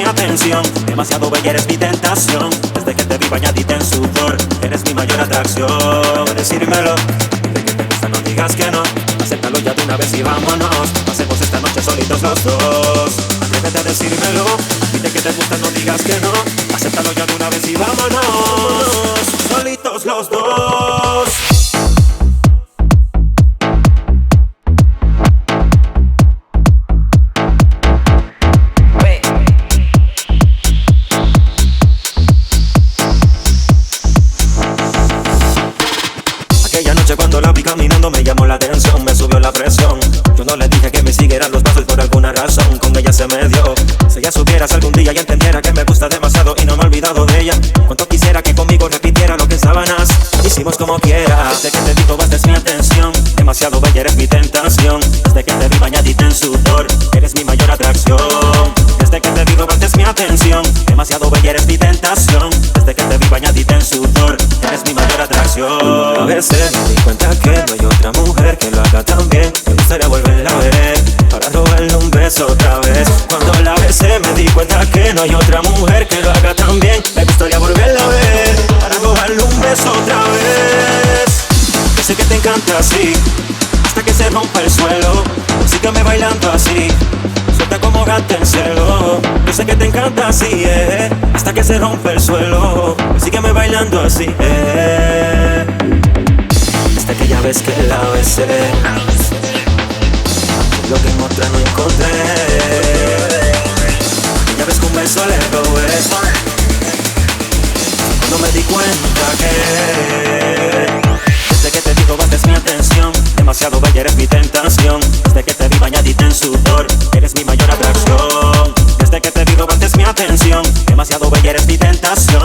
mi atención. Demasiado bella, eres mi tentación. Desde que te vi bañadita en sudor, eres mi mayor atracción. Decírmelo, de que te gusta no digas que no. Acéptalo ya de una vez y vámonos. Pasemos esta noche solitos los dos. Atrévete a decírmelo, dile que te gusta no digas que no. Acéptalo ya de una vez y vámonos. Solitos los dos. Aquella noche cuando la vi caminando me llamó la atención, me subió la presión. Yo no le dije que me siguiera los pasos por alguna razón, con ella se me dio. Si ella supieras algún día y entendiera que me gusta demasiado y no me he olvidado de ella. Cuánto quisiera que conmigo repitiera lo que en sábanas hicimos como quiera. Desde que te vi tomaste mi atención, demasiado bella, eres mi tentación. Desde que te vi bañadita en sudor, eres mi mayor atracción. Desde que te vi tomaste mi atención, demasiado bella, eres mi tentación. Desde que te vi bañadita en sudor, eres mi mayor atracción. A veces me di cuenta que no hay otra mujer que lo haga tan bien. Me gustaría volverla a ver para robarle un beso otra vez. Cuando la besé me di cuenta que no hay otra mujer que lo haga tan bien. Me gustaría volverla a ver para robarle un beso otra vez. Yo sé que te encanta así, hasta que se rompa el suelo. Sígueme bailando así, suelta como gata en celo. Yo sé que te encanta así, hasta que se rompa el suelo. Sígueme bailando así, hasta aquella vez que la besé, lo que en otra no encontré. Aquella vez que un beso le robé, no me di cuenta que desde que te vi robaste mi atención. Demasiado bella, eres mi tentación. Desde que te vi bañadita en sudor, eres mi mayor atracción. Desde que te vi robaste mi atención. Demasiado bella, eres mi tentación.